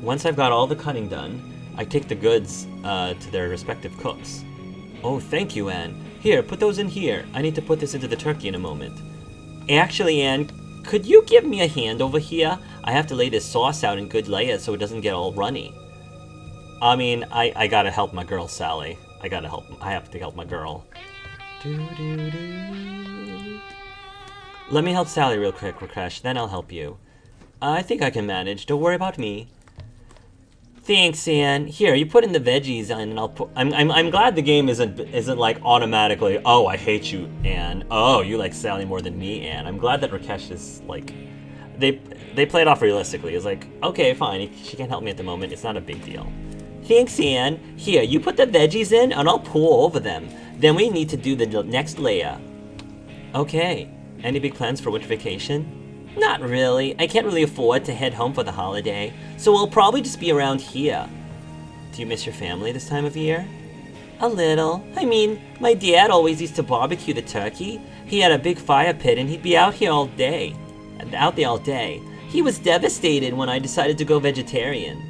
Once I've got all the cutting done, I take the goods to their respective cooks. Oh, thank you, Anne. Here, put those in here. I need to put this into the turkey in a moment. Actually, Anne, could you give me a hand over here? I have to lay this sauce out in good layers so it doesn't get all runny. I mean, I gotta help my girl, Sally. I have to help my girl. Let me help Sally real quick, Rakesh, then I'll help you. I think I can manage. Don't worry about me. Thanks, Anne. Here, you put in the veggies, and I'll put. I'm glad the game isn't like automatically. Oh, I hate you, Anne. Oh, you like Sally more than me, Anne. I'm glad that Rakesh is like, they play it off realistically. It's like, okay, fine. She can't help me at the moment. It's not a big deal. Thanks, Anne. Here, you put the veggies in, and I'll pour over them. Then we need to do the next layer. Okay. Any big plans for winter vacation? Not really. I can't really afford to head home for the holiday, so we'll probably just be around here. Do you miss your family this time of year? A little. I mean, my dad always used to barbecue the turkey. He had a big fire pit and he'd be out there all day. He was devastated when I decided to go vegetarian.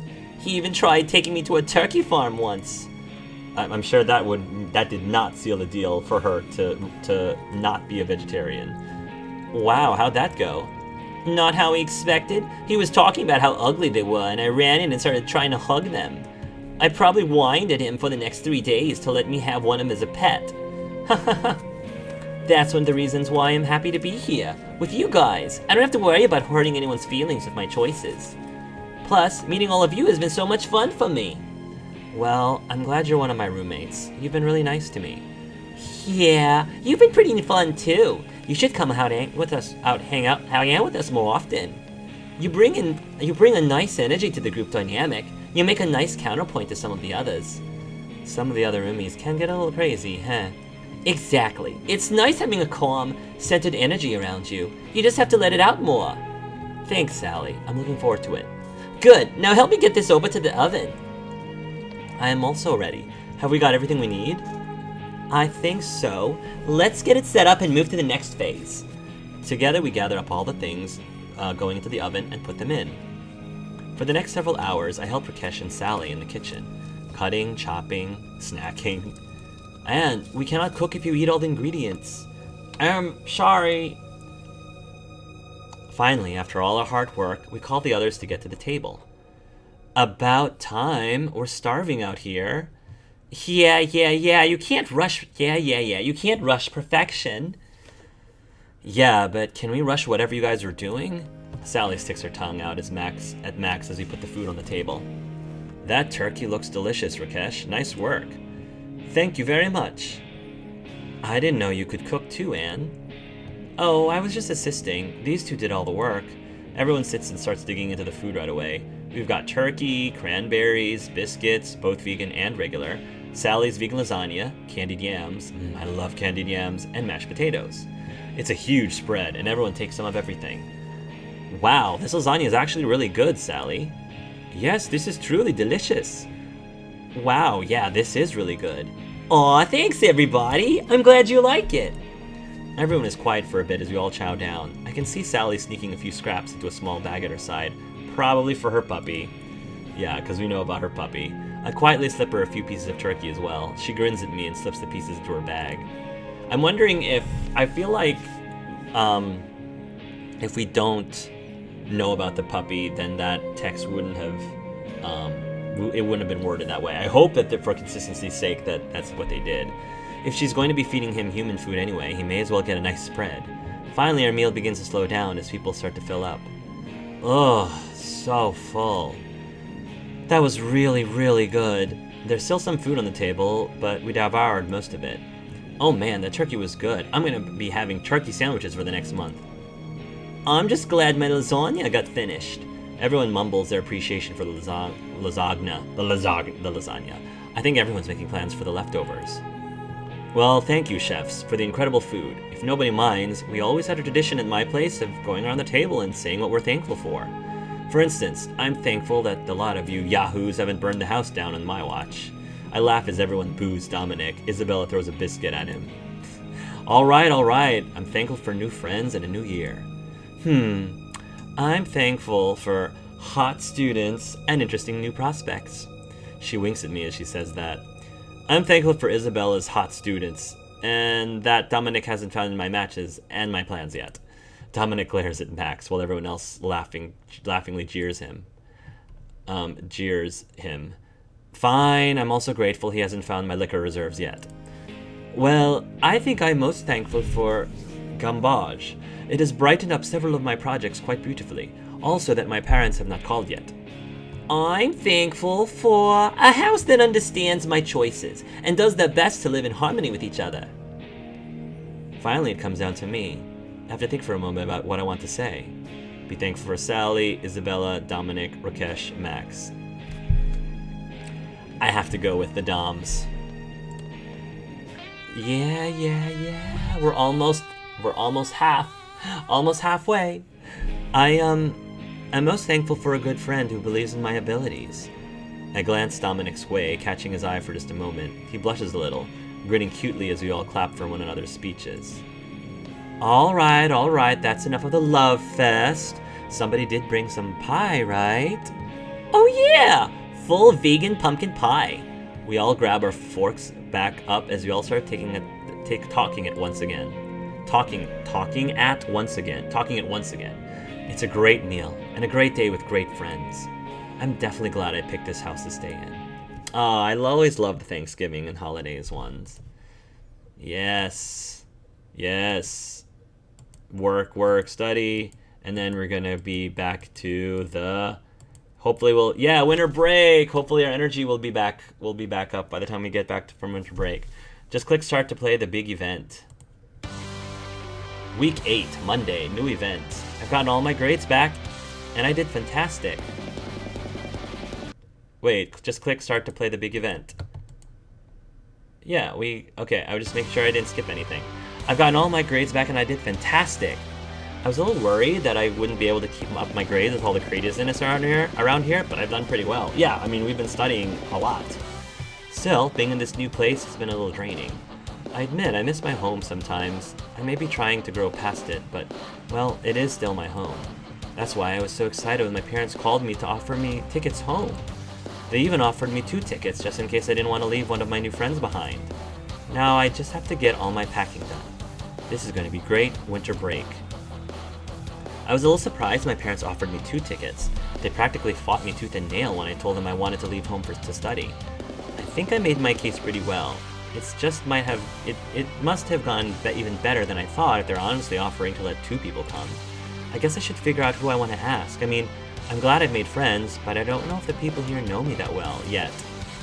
He even tried taking me to a turkey farm once. I'm sure that did not seal the deal for her to not be a vegetarian. Wow, how'd that go? Not how he expected. He was talking about how ugly they were, and I ran in and started trying to hug them. I probably whined at him for the next 3 days to let me have one of them as a pet. That's one of the reasons why I'm happy to be here, with you guys. I don't have to worry about hurting anyone's feelings with my choices. Plus, meeting all of you has been so much fun for me. Well, I'm glad you're one of my roommates. You've been really nice to me. Yeah, you've been pretty fun too. You should come out hang out with us more often. You bring a nice energy to the group dynamic. You make a nice counterpoint to some of the others. Some of the other roomies can get a little crazy, huh? Exactly. It's nice having a calm, centered energy around you. You just have to let it out more. Thanks, Sally. I'm looking forward to it. Good. Now help me get this over to the oven. I am also ready. Have we got everything we need? I think so. Let's get it set up and move to the next phase. Together we gather up all the things going into the oven and put them in. For the next several hours, I help Rakesh and Sally in the kitchen, cutting, chopping, snacking. And we cannot cook if you eat all the ingredients. Sorry. Finally, after all our hard work, we call the others to get to the table. About time. We're starving out here. Yeah, you can't rush. You can't rush perfection. Yeah, but can we rush whatever you guys are doing? Sally sticks her tongue out at Max as we put the food on the table. That turkey looks delicious, Rakesh. Nice work. Thank you very much. I didn't know you could cook too, Anne. Oh, I was just assisting. These two did all the work. Everyone sits and starts digging into the food right away. We've got turkey, cranberries, biscuits, both vegan and regular, Sally's vegan lasagna, candied yams, I love candied yams, and mashed potatoes. It's a huge spread, and everyone takes some of everything. Wow, this lasagna is actually really good, Sally. Yes, this is truly delicious. Wow, yeah, this is really good. Aw, thanks everybody! I'm glad you like it! Everyone is quiet for a bit as we all chow down. I can see Sally sneaking a few scraps into a small bag at her side, probably for her puppy. Yeah, because we know about her puppy. I quietly slip her a few pieces of turkey as well. She grins at me and slips the pieces into her bag. I'm wondering I feel like, if we don't know about the puppy, then that text wouldn't have, it wouldn't have been worded that way. I hope that for consistency's sake that's what they did. If she's going to be feeding him human food anyway, he may as well get a nice spread. Finally, our meal begins to slow down as people start to fill up. Ugh, so full. That was really, really good. There's still some food on the table, but we devoured most of it. Oh man, the turkey was good. I'm gonna be having turkey sandwiches for the next month. I'm just glad my lasagna got finished. Everyone mumbles their appreciation for the lasagna. I think everyone's making plans for the leftovers. Well, thank you, chefs, for the incredible food. If nobody minds, we always had a tradition at my place of going around the table and saying what we're thankful for. For instance, I'm thankful that a lot of you yahoos haven't burned the house down on my watch. I laugh as everyone boos Dominic. Isabella throws a biscuit at him. All right. I'm thankful for new friends and a new year. I'm thankful for hot students, and interesting new prospects. She winks at me as she says that. I'm thankful for Isabella's hot students, and that Dominic hasn't found my matches and my plans yet. Dominic glares at Max while everyone else laughingly jeers him. Fine, I'm also grateful he hasn't found my liquor reserves yet. Well, I think I'm most thankful for Gambage. It has brightened up several of my projects quite beautifully. Also that my parents have not called yet. I'm thankful for a house that understands my choices and does their best to live in harmony with each other. Finally, it comes down to me. I have to think for a moment about what I want to say. Be thankful for Sally, Isabella, Dominic, Rakesh, Max. I have to go with the Doms. Yeah. We're almost halfway. I'm most thankful for a good friend who believes in my abilities. I glance Dominic's way, catching his eye for just a moment. He blushes a little, grinning cutely as we all clap for one another's speeches. All right, that's enough of the love fest. Somebody did bring some pie, right? Oh yeah, full vegan pumpkin pie. We all grab our forks back up as we all start talking it once again. Talking it once again. It's a great meal and a great day with great friends. I'm definitely glad I picked this house to stay in. Oh, I always love the Thanksgiving and holidays ones. Yes. Work, study, and then we're gonna be back to the winter break. Hopefully our energy will be back up by the time we get back from winter break. Just click start to play the big event. Week 8, Monday, new event. I've gotten all my grades back, and I did fantastic. Wait, just click start to play the big event. Yeah, okay, I would just make sure I didn't skip anything. I've gotten all my grades back and I did fantastic. I was a little worried that I wouldn't be able to keep up my grades with all the craziness around here, but I've done pretty well. Yeah, I mean, we've been studying a lot. Still, being in this new place has been a little draining. I admit, I miss my home sometimes. I may be trying to grow past it, but, well, it is still my home. That's why I was so excited when my parents called me to offer me tickets home. They even offered me 2 tickets just in case I didn't want to leave one of my new friends behind. Now I just have to get all my packing done. This is going to be great winter break. I was a little surprised my parents offered me 2 tickets. They practically fought me tooth and nail when I told them I wanted to leave home to study. I think I made my case pretty well. It must have gone even better than I thought if they're honestly offering to let 2 people come. I guess I should figure out who I want to ask. I mean, I'm glad I've made friends, but I don't know if the people here know me that well yet.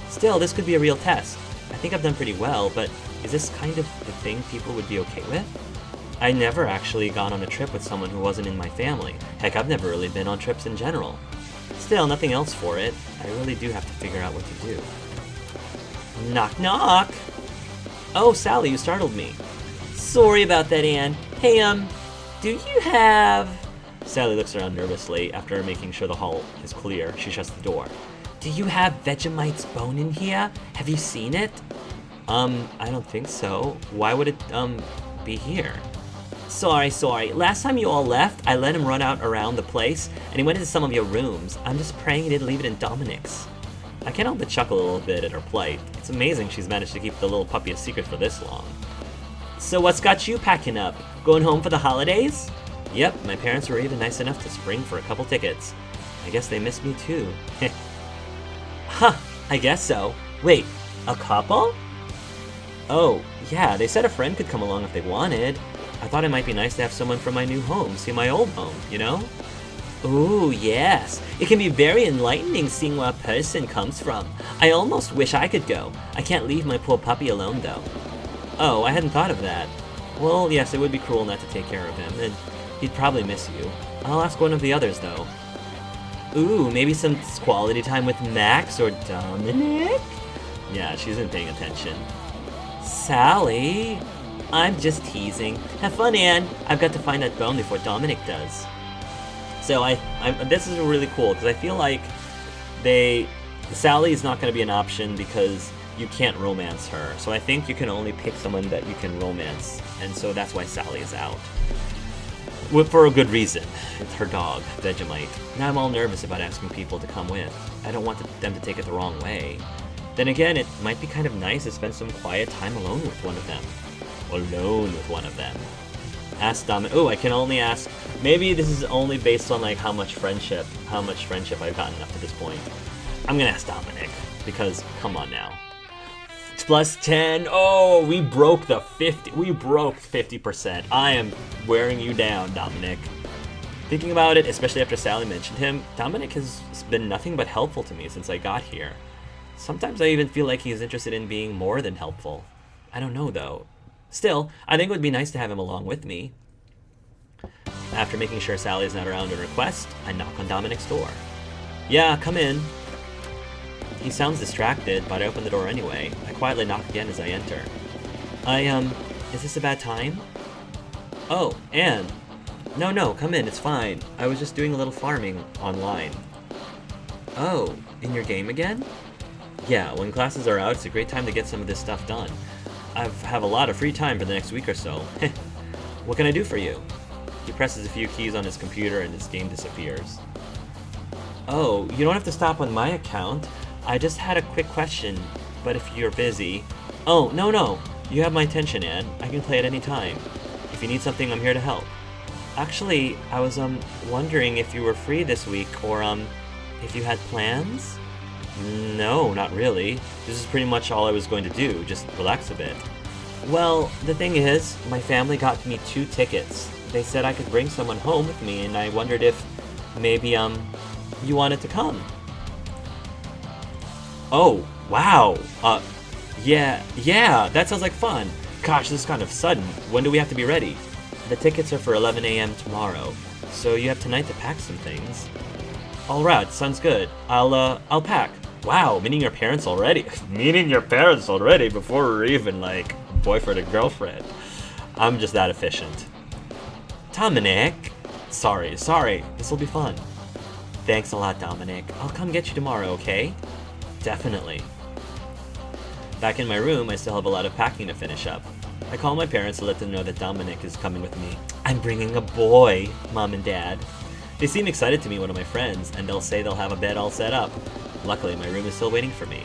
Still, this could be a real test. I think I've done pretty well, but is this kind of the thing people would be okay with? I never actually gone on a trip with someone who wasn't in my family. Heck, I've never really been on trips in general. Still, nothing else for it. I really do have to figure out what to do. Knock, knock! Oh, Sally, you startled me. Sorry about that, Anne. Hey, do you have... Sally looks around nervously. After making sure the hall is clear, she shuts the door. Do you have Vegemite's bone in here? Have you seen it? I don't think so. Why would it, be here? Sorry. Last time you all left, I let him run out around the place, and he went into some of your rooms. I'm just praying he didn't leave it in Dominic's. I can't help but chuckle a little bit at her plight. It's amazing she's managed to keep the little puppy a secret for this long. So what's got you packing up? Going home for the holidays? Yep, my parents were even nice enough to spring for a couple tickets. I guess they missed me too. Huh, I guess so. Wait, a couple? Oh, yeah, they said a friend could come along if they wanted. I thought it might be nice to have someone from my new home see my old home, you know? Ooh, yes. It can be very enlightening seeing where a person comes from. I almost wish I could go. I can't leave my poor puppy alone, though. Oh, I hadn't thought of that. Well, yes, it would be cruel not to take care of him, and he'd probably miss you. I'll ask one of the others, though. Ooh, maybe some quality time with Max or Dominic? Yeah, she isn't paying attention. Sally? I'm just teasing. Have fun, Anne. I've got to find that bone before Dominic does. So this is really cool, because I feel like Sally is not going to be an option because you can't romance her. So I think you can only pick someone that you can romance, and so that's why Sally is out. For a good reason. It's her dog, Vegemite. Now I'm all nervous about asking people to come with. I don't want them to take it the wrong way. Then again, it might be kind of nice to spend some quiet time alone with one of them. Alone with one of them. Ask Dominic. Oh, I can only ask. Maybe this is only based on like how much friendship I've gotten up to this point. I'm gonna ask Dominic because come on now. It's plus 10. Oh, we broke the 50. We broke 50%. I am wearing you down, Dominic. Thinking about it, especially after Sally mentioned him, Dominic has been nothing but helpful to me since I got here. Sometimes I even feel like he's interested in being more than helpful. I don't know though. Still, I think it would be nice to have him along with me. After making sure Sally is not around to request, I knock on Dominic's door. Yeah, come in. He sounds distracted, but I open the door anyway. I quietly knock again as I enter. Is this a bad time? Oh, Anne. No, come in, it's fine. I was just doing a little farming online. Oh, in your game again? Yeah, when classes are out, it's a great time to get some of this stuff done. I have a lot of free time for the next week or so. What can I do for you? He presses a few keys on his computer and his game disappears. Oh, you don't have to stop on my account. I just had a quick question, but if you're busy... Oh, no. You have my attention, Anne. I can play at any time. If you need something, I'm here to help. Actually, I was, wondering if you were free this week, or, if you had plans? No, not really. This is pretty much all I was going to do, just relax a bit. Well, the thing is, my family got me 2 tickets. They said I could bring someone home with me, and I wondered if maybe, you wanted to come. Oh, wow. Yeah, that sounds like fun. Gosh, this is kind of sudden. When do we have to be ready? The tickets are for 11 a.m. tomorrow, so you have tonight to pack some things. Alright, sounds good. I'll pack. Wow, meeting your parents already? Meeting your parents already before we're even, like, boyfriend and girlfriend. I'm just that efficient. Dominic! Sorry, this'll be fun. Thanks a lot, Dominic. I'll come get you tomorrow, okay? Definitely. Back in my room, I still have a lot of packing to finish up. I call my parents to let them know that Dominic is coming with me. I'm bringing a boy, Mom and Dad. They seem excited to meet one of my friends, and they'll say they'll have a bed all set up. Luckily, my room is still waiting for me.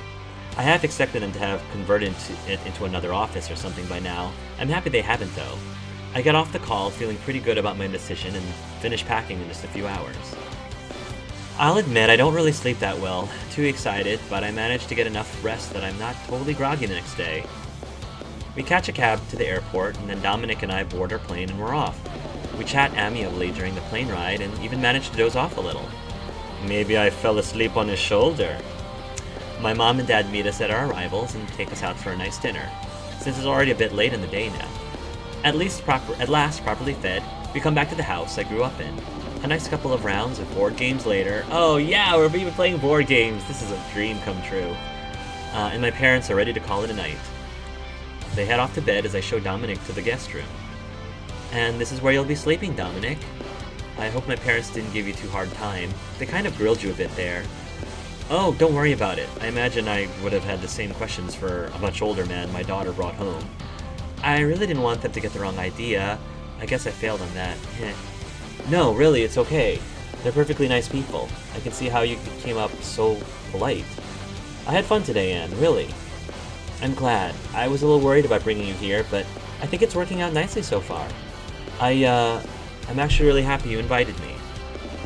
I half expected them to have converted it into another office or something by now. I'm happy they haven't, though. I got off the call feeling pretty good about my decision and finished packing in just a few hours. I'll admit I don't really sleep that well. Too excited, but I managed to get enough rest that I'm not totally groggy the next day. We catch a cab to the airport, and then Dominic and I board our plane and we're off. We chat amiably during the plane ride and even managed to doze off a little. Maybe I fell asleep on his shoulder. My mom and dad meet us at our arrivals and take us out for a nice dinner, since it's already a bit late in the day now. At last properly fed, we come back to the house I grew up in. A nice couple of rounds of board games later. Oh yeah, we're even playing board games. This is a dream come true. And my parents are ready to call it a night. They head off to bed as I show Dominic to the guest room. And this is where you'll be sleeping, Dominic. I hope my parents didn't give you too hard time. They kind of grilled you a bit there. Oh, don't worry about it. I imagine I would have had the same questions for a much older man my daughter brought home. I really didn't want them to get the wrong idea. I guess I failed on that. No, really, it's okay. They're perfectly nice people. I can see how you came up so polite. I had fun today, Anne, really. I'm glad. I was a little worried about bringing you here, but I think it's working out nicely so far. I'm actually really happy you invited me.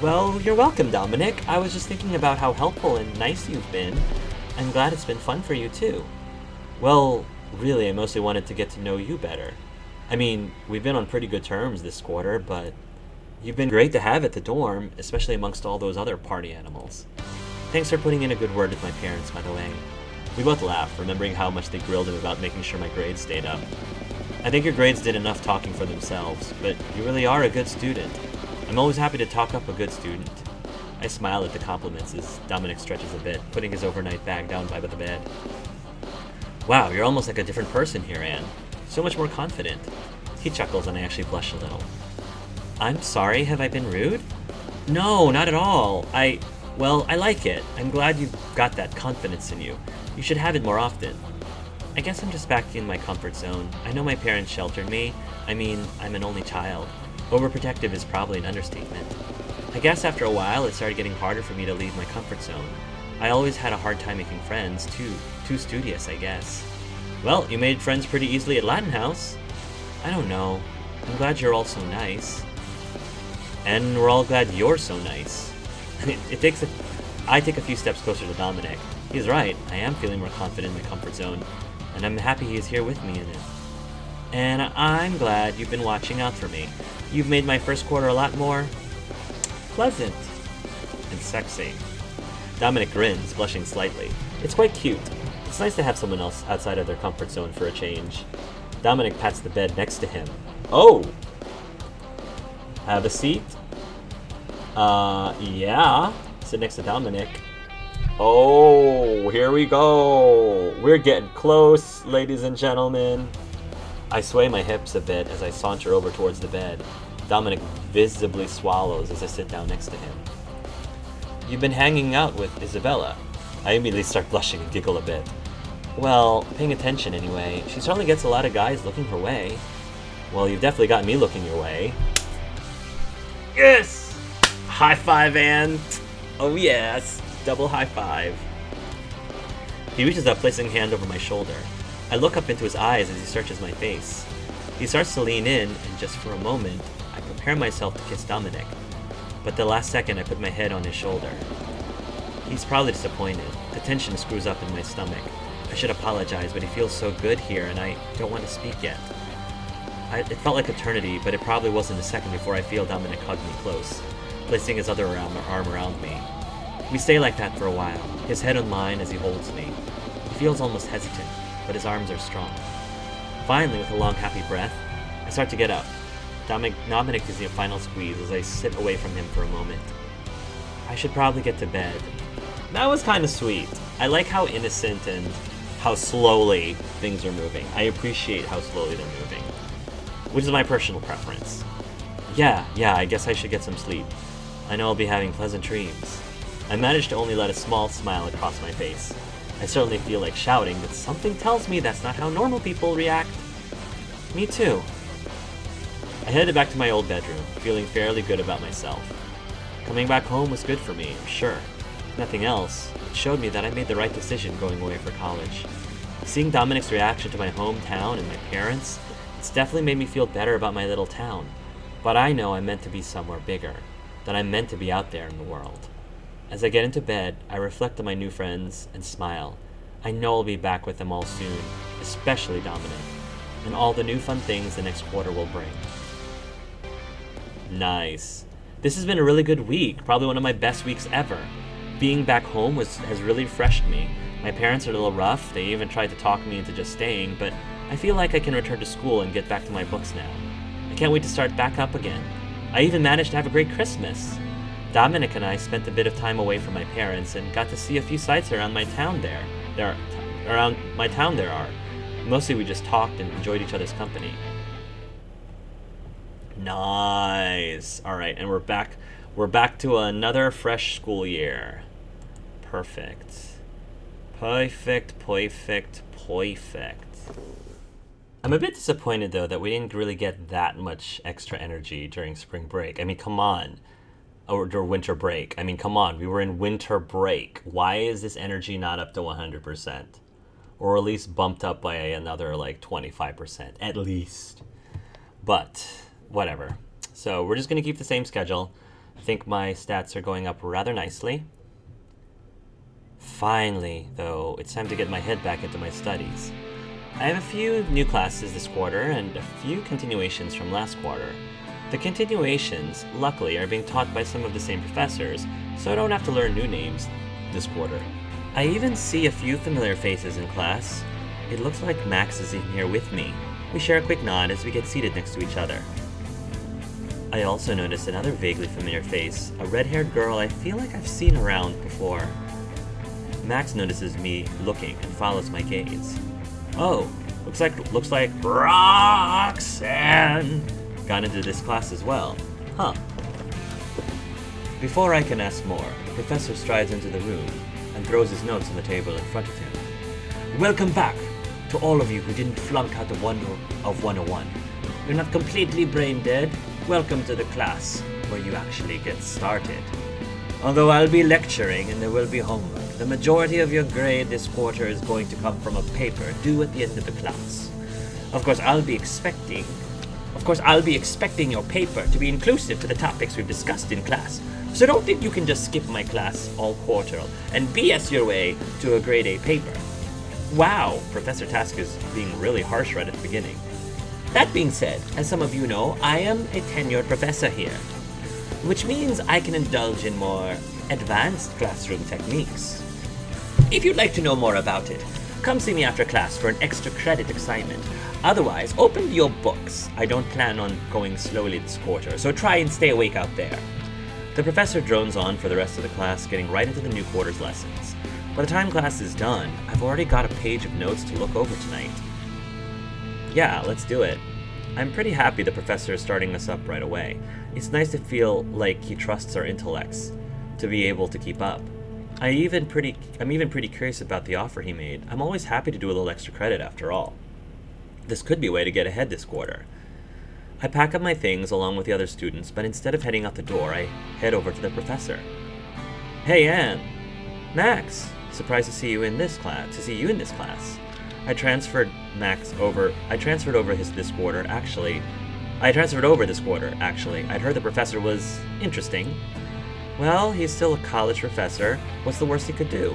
Well, you're welcome, Dominic. I was just thinking about how helpful and nice you've been. I'm glad it's been fun for you, too. Well, really, I mostly wanted to get to know you better. I mean, we've been on pretty good terms this quarter, but you've been great to have at the dorm, especially amongst all those other party animals. Thanks for putting in a good word with my parents, by the way. We both laughed, remembering how much they grilled him about making sure my grades stayed up. I think your grades did enough talking for themselves, but you really are a good student. I'm always happy to talk up a good student. I smile at the compliments as Dominic stretches a bit, putting his overnight bag down by the bed. Wow, you're almost like a different person here, Anne. So much more confident. He chuckles and I actually blush a little. I'm sorry, have I been rude? No, not at all. I like it. I'm glad you've got that confidence in you. You should have it more often. I guess I'm just back in my comfort zone. I know my parents sheltered me. I mean, I'm an only child. Overprotective is probably an understatement. I guess after a while, it started getting harder for me to leave my comfort zone. I always had a hard time making friends, too studious, I guess. Well, you made friends pretty easily at Latin House. I don't know. I'm glad you're all so nice. And we're all glad you're so nice. I take a few steps closer to Dominic. He's right, I am feeling more confident in my comfort zone, and I'm happy he is here with me in it. And I'm glad you've been watching out for me. You've made my first quarter a lot more pleasant and sexy. Dominic grins, blushing slightly. It's quite cute. It's nice to have someone else outside of their comfort zone for a change. Dominic pats the bed next to him. Oh! Have a seat? Yeah. Sit next to Dominic. Oh, here we go. We're getting close, ladies and gentlemen. I sway my hips a bit as I saunter over towards the bed. Dominic visibly swallows as I sit down next to him. You've been hanging out with Isabella. I immediately start blushing and giggle a bit. Well, paying attention anyway. She certainly gets a lot of guys looking her way. Well, you've definitely got me looking your way. Yes! High five, Anne. Oh yes, double high five. He reaches up, placing a hand over my shoulder. I look up into his eyes as he searches my face. He starts to lean in, and just for a moment, I prepare myself to kiss Dominic. But the last second, I put my head on his shoulder. He's probably disappointed. The tension screws up in my stomach. I should apologize, but he feels so good here, and I don't want to speak yet. It felt like eternity, but it probably wasn't a second before I feel Dominic hug me close, placing his other arm around me. We stay like that for a while, his head on mine as he holds me. He feels almost hesitant, but his arms are strong. Finally, with a long, happy breath, I start to get up. Dominic gives me a final squeeze as I sit away from him for a moment. I should probably get to bed. That was kind of sweet. I like how innocent and how slowly things are moving. I appreciate how slowly they're moving, which is my personal preference. Yeah, I guess I should get some sleep. I know I'll be having pleasant dreams. I managed to only let a small smile across my face. I certainly feel like shouting, but something tells me that's not how normal people react. Me too. I headed back to my old bedroom, feeling fairly good about myself. Coming back home was good for me, I'm sure. If nothing else, it showed me that I made the right decision going away for college. Seeing Dominic's reaction to my hometown and my parents, it's definitely made me feel better about my little town. But I know I'm meant to be somewhere bigger, that I'm meant to be out there in the world. As I get into bed, I reflect on my new friends and smile. I know I'll be back with them all soon, especially Dominic, and all the new fun things the next quarter will bring. Nice. This has been a really good week, probably one of my best weeks ever. Being back home has really refreshed me. My parents are a little rough, they even tried to talk me into just staying, but I feel like I can return to school and get back to my books now. I can't wait to start back up again. I even managed to have a great Christmas. Dominic and I spent a bit of time away from my parents and got to see a few sights around my town there. Mostly we just talked and enjoyed each other's company. Nice. Alright, and we're back to another fresh school year. Perfect. I'm a bit disappointed though that we didn't really get that much extra energy during spring break. I mean, come on. Or winter break. I mean, come on. We were in winter break. Why is this energy not up to 100%? Or at least bumped up by another like 25%, at least. But whatever. So we're just going to keep the same schedule. I think my stats are going up rather nicely. Finally, though, it's time to get my head back into my studies. I have a few new classes this quarter and a few continuations from last quarter. The continuations, luckily, are being taught by some of the same professors, so I don't have to learn new names this quarter. I even see a few familiar faces in class. It looks like Max is in here with me. We share a quick nod as we get seated next to each other. I also notice another vaguely familiar face, a red-haired girl I feel like I've seen around before. Max notices me looking and follows my gaze. Oh, looks like Roxanne got into this class as well. Huh. Before I can ask more, the professor strides into the room and throws his notes on the table in front of him. Welcome back to all of you who didn't flunk out of 101. You're not completely brain dead. Welcome to the class, where you actually get started. Although I'll be lecturing and there will be homework, the majority of your grade this quarter is going to come from a paper due at the end of the class. Of course, I'll be expecting your paper to be inclusive to the topics we've discussed in class. So don't think you can just skip my class all quarter and BS your way to a grade A paper. Wow, Professor Task is being really harsh right at the beginning. That being said, as some of you know, I am a tenured professor here, which means I can indulge in more advanced classroom techniques. If you'd like to know more about it, come see me after class for an extra credit assignment. Otherwise, open your books. I don't plan on going slowly this quarter, so try and stay awake out there. The professor drones on for the rest of the class, getting right into the new quarter's lessons. By the time class is done, I've already got a page of notes to look over tonight. Yeah, let's do it. I'm pretty happy the professor is starting us up right away. It's nice to feel like he trusts our intellects to be able to keep up. I'm even pretty curious about the offer he made. I'm always happy to do a little extra credit after all. This could be a way to get ahead this quarter. I pack up my things along with the other students, but instead of heading out the door, I head over to the professor. Hey, Anne. Max. Surprised to see you in this class. I transferred over this quarter, actually. I'd heard the professor was interesting. Well, he's still a college professor. What's the worst he could do?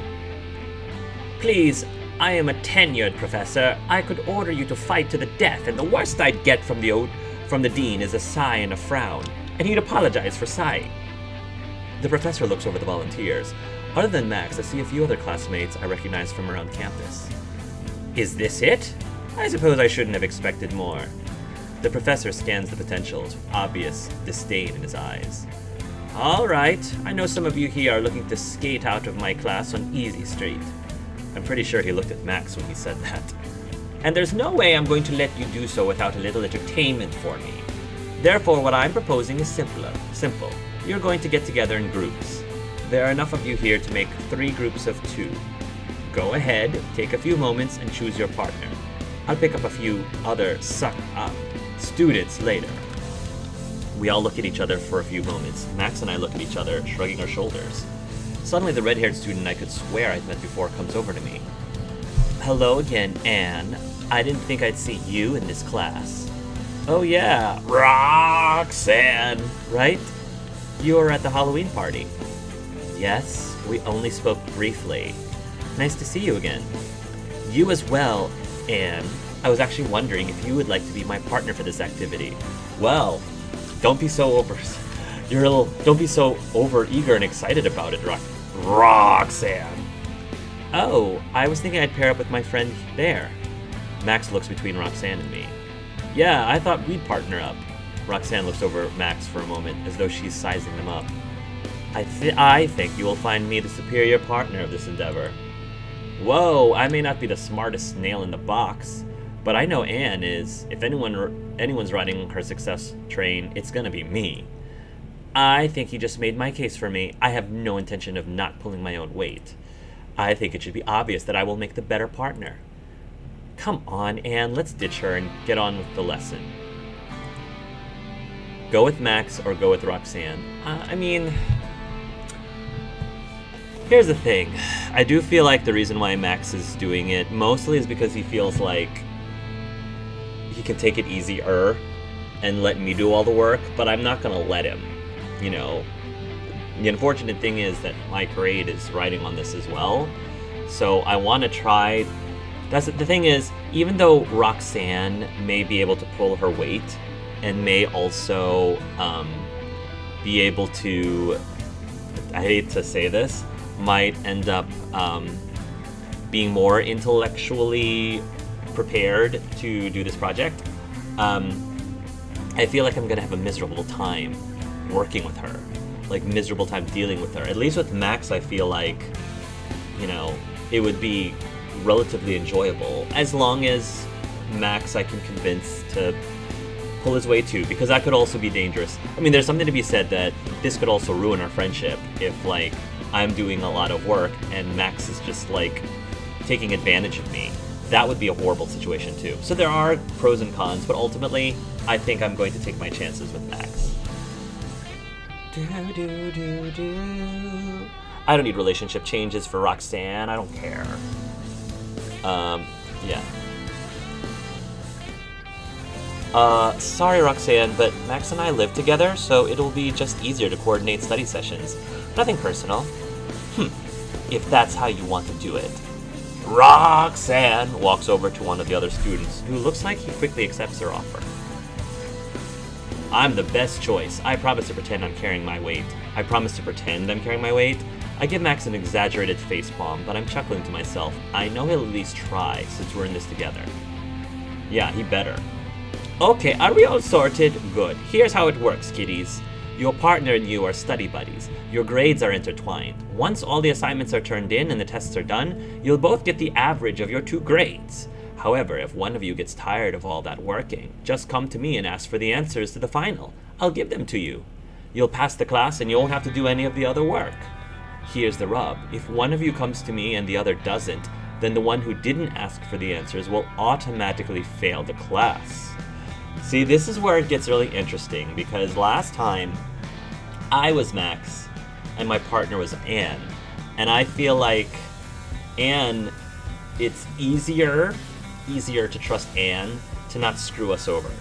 Please, I am a tenured professor. I could order you to fight to the death, and the worst I'd get from the dean is a sigh and a frown, and he'd apologize for sighing. The professor looks over the volunteers. Other than Max, I see a few other classmates I recognize from around campus. Is this it? I suppose I shouldn't have expected more. The professor scans the potentials, obvious disdain in his eyes. All right, I know some of you here are looking to skate out of my class on Easy Street. I'm pretty sure he looked at Max when he said that. And there's no way I'm going to let you do so without a little entertainment for me. Therefore, what I'm proposing is simple. You're going to get together in groups. There are enough of you here to make 3 groups of 2. Go ahead, take a few moments, and choose your partner. I'll pick up a few other suck-up students later. We all look at each other for a few moments. Max and I look at each other, shrugging our shoulders. Suddenly, the red-haired student I could swear I'd met before comes over to me. Hello again, Anne. I didn't think I'd see you in this class. Oh yeah, Roxanne, right? You were at the Halloween party. Yes, we only spoke briefly. Nice to see you again. You as well, Anne. I was actually wondering if you would like to be my partner for this activity. Well, don't be so over-eager and excited about it, Roxanne. Oh, I was thinking I'd pair up with my friend there. Max looks between Roxanne and me. Yeah, I thought we'd partner up. Roxanne looks over at Max for a moment, as though she's sizing them up. I think you will find me the superior partner of this endeavor. Whoa, I may not be the smartest nail in the box, but I know Anne is. If anyone's riding her success train, it's gonna be me. I think he just made my case for me. I have no intention of not pulling my own weight. I think it should be obvious that I will make the better partner. Come on, Anne, let's ditch her and get on with the lesson. Go with Max or go with Roxanne. Here's the thing. I do feel like the reason why Max is doing it mostly is because he feels like he can take it easier and let me do all the work, but I'm not gonna let him, you know. The unfortunate thing is that my grade is riding on this as well, so I want to try. The thing is, even though Roxanne may be able to pull her weight and may also be able to, I hate to say this, might end up being more intellectually prepared to do this project, I feel like I'm gonna have a miserable time working with her, like miserable time dealing with her. At least with Max, I feel like, you know, it would be relatively enjoyable, as long as Max I can convince to pull his weight too, because that could also be dangerous. I mean, there's something to be said that this could also ruin our friendship if, like, I'm doing a lot of work and Max is just, like, taking advantage of me that would be a horrible situation too. So there are pros and cons, but ultimately, I think I'm going to take my chances with Max. I don't need relationship changes for Roxanne. I don't care. Yeah. Sorry, Roxanne, but Max and I live together, so it'll be just easier to coordinate study sessions. Nothing personal. If that's how you want to do it. Roxanne walks over to one of the other students, who looks like he quickly accepts her offer. I'm the best choice. I promise to pretend I'm carrying my weight. I promise to pretend I'm carrying my weight. I give Max an exaggerated facepalm, but I'm chuckling to myself. I know he'll at least try, since we're in this together. Yeah, he better. Okay, are we all sorted? Good. Here's how it works, kiddies. Your partner and you are study buddies. Your grades are intertwined. Once all the assignments are turned in and the tests are done, you'll both get the average of your 2 grades. However, if one of you gets tired of all that working, just come to me and ask for the answers to the final. I'll give them to you. You'll pass the class and you won't have to do any of the other work. Here's the rub. If one of you comes to me and the other doesn't, then the one who didn't ask for the answers will automatically fail the class. See, this is where it gets really interesting, because last time I was Max and my partner was Anne, and I feel like Anne, it's easier to trust Anne to not screw us over.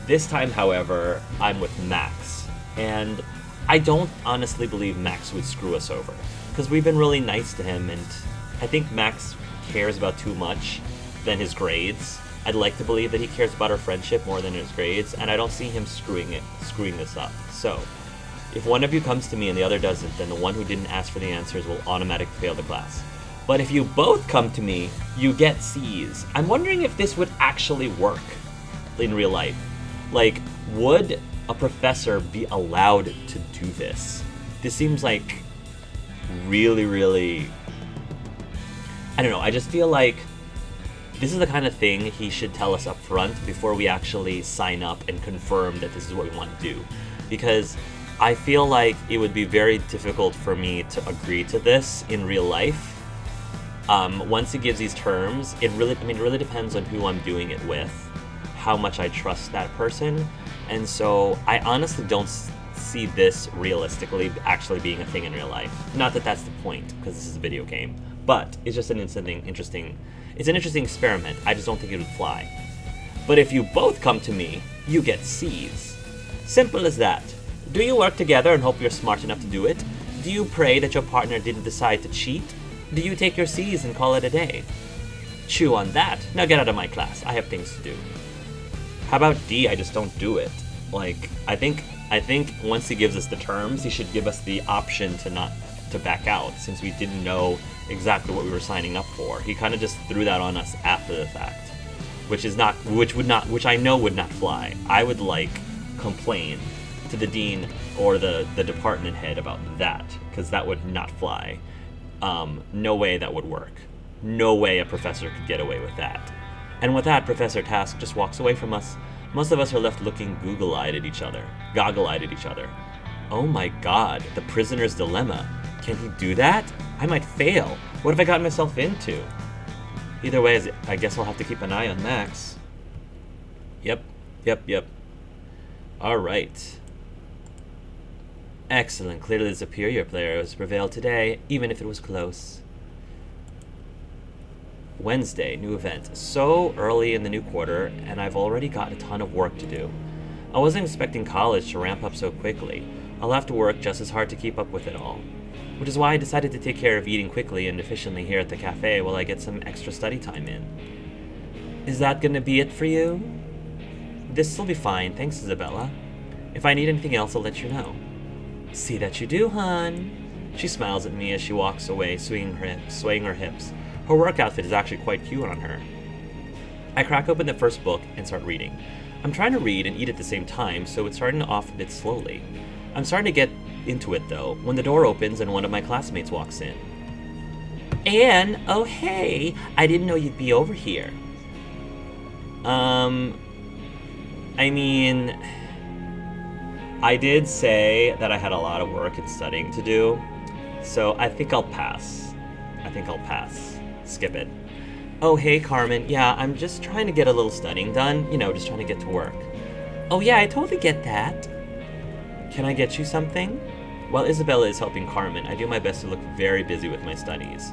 This time, however, I'm with Max, and I don't honestly believe Max would screw us over, because we've been really nice to him, and I think Max cares about too much than his grades. I'd like to believe that he cares about our friendship more than his grades, and I don't see him screwing this up. So, if one of you comes to me and the other doesn't, then the one who didn't ask for the answers will automatically fail the class. But if you both come to me, you get C's. I'm wondering if this would actually work in real life. Like, would a professor be allowed to do this? This seems like really, really... I don't know, I just feel like this is the kind of thing he should tell us up front before we actually sign up and confirm that this is what we want to do. Because I feel like it would be very difficult for me to agree to this in real life. Once he gives these terms, it really depends on who I'm doing it with, how much I trust that person. And so I honestly don't see this realistically actually being a thing in real life. Not that that's the point, because this is a video game. But it's just it's an interesting experiment. I just don't think it would fly. But if you both come to me, you get C's. Simple as that. Do you work together and hope you're smart enough to do it? Do you pray that your partner didn't decide to cheat? Do you take your C's and call it a day? Chew on that. Now get out of my class. I have things to do. How about D, I just don't do it? Like, I think once he gives us the terms, he should give us the option to back out, since we didn't know exactly what we were signing up for. He kind of just threw that on us after the fact, which I know would not fly. I would complain to the dean or the department head about that, because that would not fly. No way that would work. No way a professor could get away with that. And with that, Professor Task just walks away from us. Most of us are left looking goggle-eyed at each other. Oh my god, the prisoner's dilemma. Can he do that? I might fail. What have I gotten myself into? Either way, I guess I'll have to keep an eye on Max. Yep. Alright. Excellent. Clearly the superior player has prevailed today, even if it was close. Wednesday, new event. So early in the new quarter, and I've already got a ton of work to do. I wasn't expecting college to ramp up so quickly. I'll have to work just as hard to keep up with it all. Which is why I decided to take care of eating quickly and efficiently here at the cafe while I get some extra study time in. Is that gonna be it for you? This'll be fine, thanks Isabella. If I need anything else, I'll let you know. See that you do, hon. She smiles at me as she walks away, swaying her hips. Her work outfit is actually quite cute on her. I crack open the first book and start reading. I'm trying to read and eat at the same time, so it's starting off a bit slowly. I'm starting to get into it, though, when the door opens and one of my classmates walks in. Anne, oh hey, I didn't know you'd be over here. I did say that I had a lot of work and studying to do, so I think I'll pass. Skip it. Oh, hey, Carmen. Yeah, I'm just trying to get a little studying done. You know, just trying to get to work. Oh, yeah, I totally get that. Can I get you something? While Isabella is helping Carmen, I do my best to look very busy with my studies.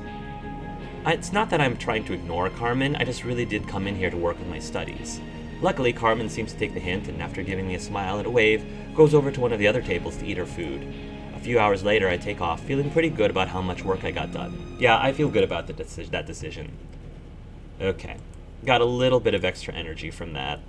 It's not that I'm trying to ignore Carmen, I just really did come in here to work with my studies. Luckily, Carmen seems to take the hint, and after giving me a smile and a wave, goes over to one of the other tables to eat her food. A few hours later, I take off, feeling pretty good about how much work I got done. Yeah, I feel good about that decision. Okay. Got a little bit of extra energy from that.